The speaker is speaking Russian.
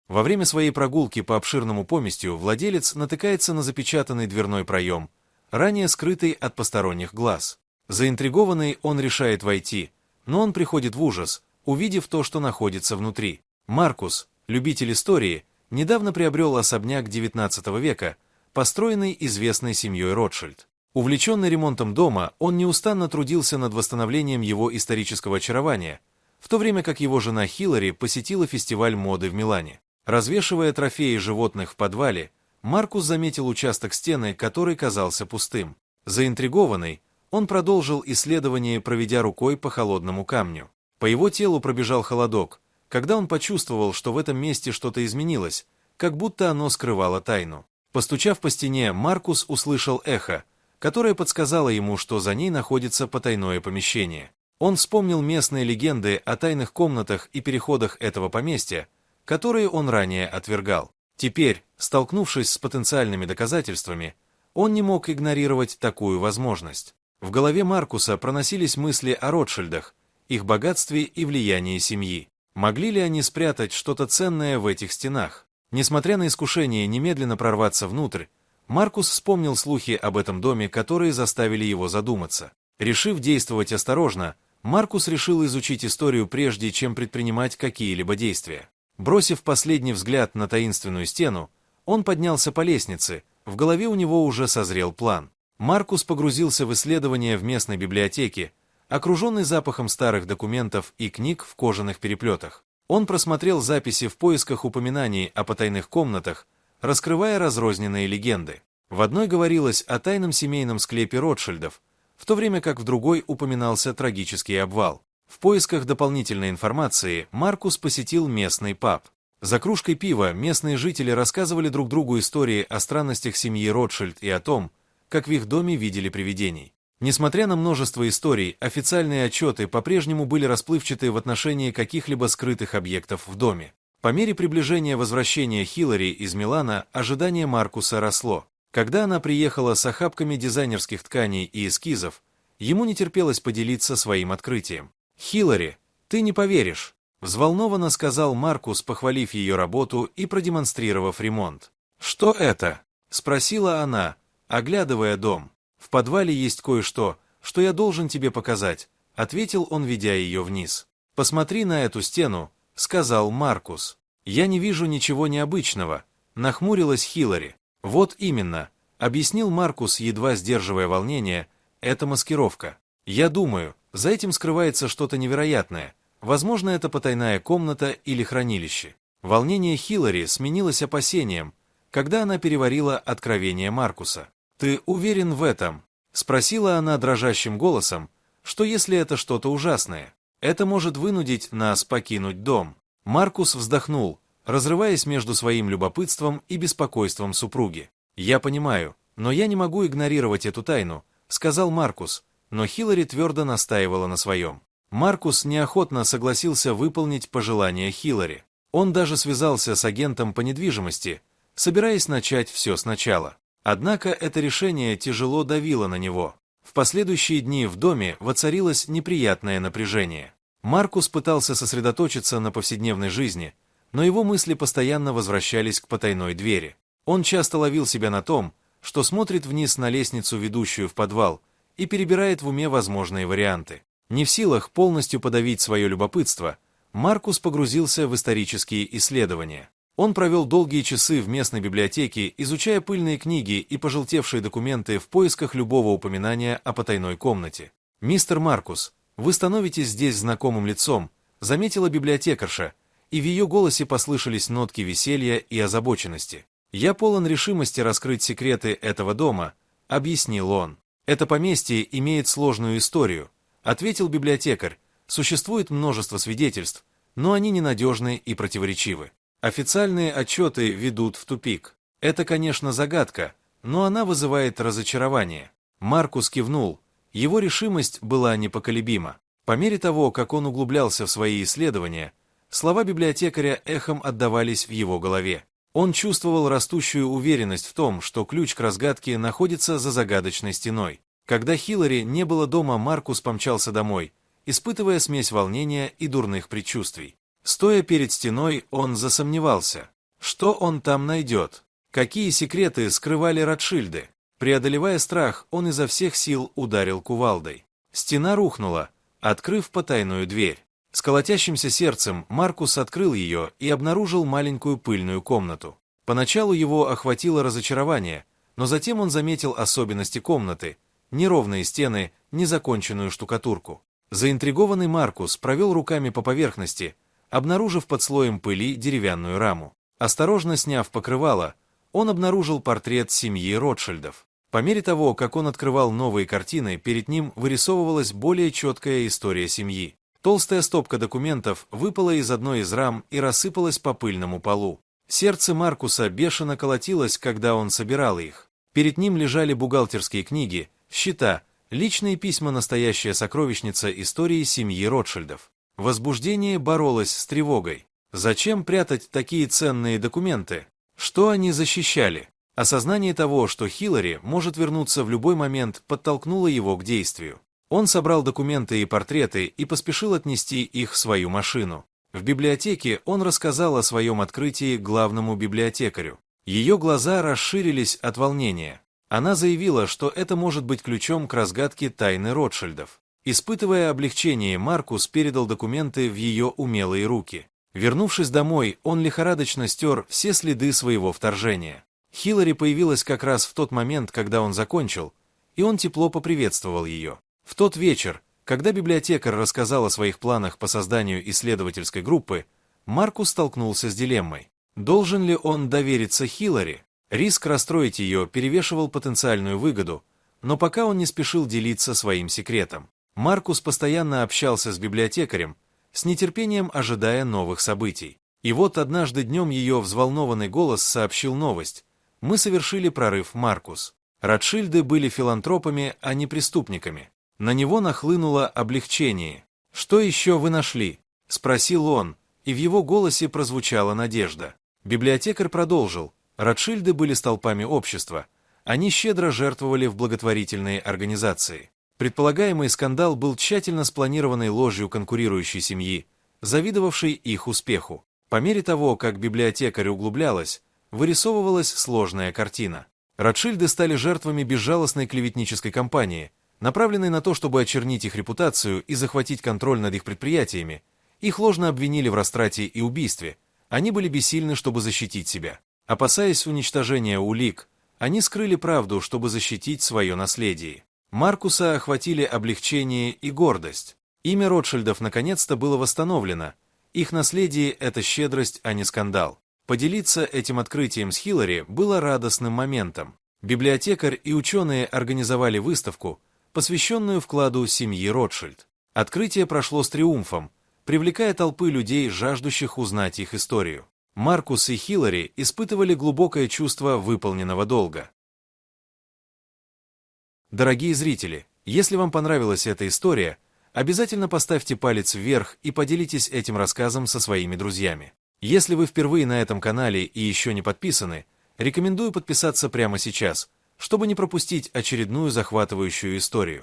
Во время своей прогулки по обширному поместью владелец натыкается на запечатанный дверной проем, ранее скрытый от посторонних глаз. Заинтригованный, он решает войти, но он приходит в ужас, увидев то, что находится внутри. Маркус, любитель истории, недавно приобрел особняк XIX века, построенный известной семьей Ротшильд. Увлеченный ремонтом дома, он неустанно трудился над восстановлением его исторического очарования, в то время как его жена Хиллари посетила фестиваль моды в Милане. Развешивая трофеи животных в подвале, Маркус заметил участок стены, который казался пустым. Заинтригованный, он продолжил исследование, проведя рукой по холодному камню. По его телу пробежал холодок, когда он почувствовал, что в этом месте что-то изменилось, как будто оно скрывало тайну. Постучав по стене, Маркус услышал эхо, которое подсказало ему, что за ней находится потайное помещение. Он вспомнил местные легенды о тайных комнатах и переходах этого поместья, которые он ранее отвергал. Теперь, столкнувшись с потенциальными доказательствами, он не мог игнорировать такую возможность. В голове Маркуса проносились мысли о Ротшильдах, их богатстве и влиянии семьи. Могли ли они спрятать что-то ценное в этих стенах? Несмотря на искушение немедленно прорваться внутрь, Маркус вспомнил слухи об этом доме, которые заставили его задуматься. Решив действовать осторожно, Маркус решил изучить историю прежде, чем предпринимать какие-либо действия. Бросив последний взгляд на таинственную стену, он поднялся по лестнице, в голове у него уже созрел план. Маркус погрузился в исследование в местной библиотеке, окруженный запахом старых документов и книг в кожаных переплетах. Он просмотрел записи в поисках упоминаний о потайных комнатах, раскрывая разрозненные легенды. В одной говорилось о тайном семейном склепе Ротшильдов, в то время как в другой упоминался трагический обвал. В поисках дополнительной информации Маркус посетил местный паб. За кружкой пива местные жители рассказывали друг другу истории о странностях семьи Ротшильд и о том, как в их доме видели привидений. Несмотря на множество историй, официальные отчеты по-прежнему были расплывчаты в отношении каких-либо скрытых объектов в доме. По мере приближения возвращения Хиллари из Милана, ожидание Маркуса росло. Когда она приехала с охапками дизайнерских тканей и эскизов, ему не терпелось поделиться своим открытием. «Хиллари, ты не поверишь», — взволнованно сказал Маркус, похвалив ее работу и продемонстрировав ремонт. «Что это?» — спросила она, оглядывая дом. «В подвале есть кое-что, что я должен тебе показать», — ответил он, ведя ее вниз. «Посмотри на эту стену», — сказал Маркус. «Я не вижу ничего необычного», — нахмурилась Хиллари. «Вот именно», — объяснил Маркус, едва сдерживая волнение, — «это маскировка. Я думаю, за этим скрывается что-то невероятное. Возможно, это потайная комната или хранилище». Волнение Хиллари сменилось опасением, когда она переварила откровение Маркуса. «Ты уверен в этом?» — спросила она дрожащим голосом, что если это что-то ужасное, это может вынудить нас покинуть дом. Маркус вздохнул, разрываясь между своим любопытством и беспокойством супруги. «Я понимаю, но я не могу игнорировать эту тайну», — сказал Маркус, но Хиллари твердо настаивала на своем. Маркус неохотно согласился выполнить пожелания Хиллари. Он даже связался с агентом по недвижимости, собираясь начать все сначала. Однако это решение тяжело давило на него. В последующие дни в доме воцарилось неприятное напряжение. Маркус пытался сосредоточиться на повседневной жизни, но его мысли постоянно возвращались к потайной двери. Он часто ловил себя на том, что смотрит вниз на лестницу, ведущую в подвал, и перебирает в уме возможные варианты. Не в силах полностью подавить свое любопытство, Маркус погрузился в исторические исследования. Он провел долгие часы в местной библиотеке, изучая пыльные книги и пожелтевшие документы в поисках любого упоминания о потайной комнате. «Мистер Маркус, вы становитесь здесь знакомым лицом», — заметила библиотекарша, и в ее голосе послышались нотки веселья и озабоченности. «Я полон решимости раскрыть секреты этого дома», — объяснил он. «Это поместье имеет сложную историю», — ответил библиотекарь. «Существует множество свидетельств, но они ненадежны и противоречивы. Официальные отчеты ведут в тупик. Это, конечно, загадка, но она вызывает разочарование». Маркус кивнул. Его решимость была непоколебима. По мере того, как он углублялся в свои исследования, слова библиотекаря эхом отдавались в его голове. Он чувствовал растущую уверенность в том, что ключ к разгадке находится за загадочной стеной. Когда Хиллари не было дома, Маркус помчался домой, испытывая смесь волнения и дурных предчувствий. Стоя перед стеной, он засомневался. Что он там найдет? Какие секреты скрывали Ротшильды? Преодолевая страх, он изо всех сил ударил кувалдой. Стена рухнула, открыв потайную дверь. С колотящимся сердцем Маркус открыл ее и обнаружил маленькую пыльную комнату. Поначалу его охватило разочарование, но затем он заметил особенности комнаты: неровные стены, незаконченную штукатурку. Заинтригованный Маркус провел руками по поверхности, обнаружив под слоем пыли деревянную раму. Осторожно сняв покрывало, он обнаружил портрет семьи Ротшильдов. По мере того, как он открывал новые картины, перед ним вырисовывалась более четкая история семьи. Толстая стопка документов выпала из одной из рам и рассыпалась по пыльному полу. Сердце Маркуса бешено колотилось, когда он собирал их. Перед ним лежали бухгалтерские книги, счета, личные письма, настоящая сокровищница истории семьи Ротшильдов. Возбуждение боролось с тревогой. Зачем прятать такие ценные документы? Что они защищали? Осознание того, что Хиллари может вернуться в любой момент, подтолкнуло его к действию. Он собрал документы и портреты и поспешил отнести их в свою машину. В библиотеке он рассказал о своем открытии главному библиотекарю. Ее глаза расширились от волнения. Она заявила, что это может быть ключом к разгадке тайны Ротшильдов. Испытывая облегчение, Маркус передал документы в ее умелые руки. Вернувшись домой, он лихорадочно стер все следы своего вторжения. Хиллари появилась как раз в тот момент, когда он закончил, и он тепло поприветствовал ее. В тот вечер, когда библиотекарь рассказал о своих планах по созданию исследовательской группы, Маркус столкнулся с дилеммой. Должен ли он довериться Хиллари? Риск расстроить ее перевешивал потенциальную выгоду, но пока он не спешил делиться своим секретом. Маркус постоянно общался с библиотекарем, с нетерпением ожидая новых событий. И вот однажды днем ее взволнованный голос сообщил новость. «Мы совершили прорыв, Маркус». Ротшильды были филантропами, а не преступниками. На него нахлынуло облегчение. «Что еще вы нашли?» — спросил он, и в его голосе прозвучала надежда. Библиотекарь продолжил. Ротшильды были столпами общества. Они щедро жертвовали в благотворительные организации. Предполагаемый скандал был тщательно спланированной ложью конкурирующей семьи, завидовавшей их успеху. По мере того, как библиотекарь углублялась, вырисовывалась сложная картина. Ротшильды стали жертвами безжалостной клеветнической кампании, направленной на то, чтобы очернить их репутацию и захватить контроль над их предприятиями. Их ложно обвинили в растрате и убийстве. Они были бессильны, чтобы защитить себя. Опасаясь уничтожения улик, они скрыли правду, чтобы защитить свое наследие. Маркуса охватили облегчение и гордость. Имя Ротшильдов наконец-то было восстановлено. Их наследие — это щедрость, а не скандал. Поделиться этим открытием с Хиллари было радостным моментом. Библиотекарь и ученые организовали выставку, посвященную вкладу семьи Ротшильд. Открытие прошло с триумфом, привлекая толпы людей, жаждущих узнать их историю. Маркус и Хиллари испытывали глубокое чувство выполненного долга. Дорогие зрители, если вам понравилась эта история, обязательно поставьте палец вверх и поделитесь этим рассказом со своими друзьями. Если вы впервые на этом канале и еще не подписаны, рекомендую подписаться прямо сейчас, чтобы не пропустить очередную захватывающую историю.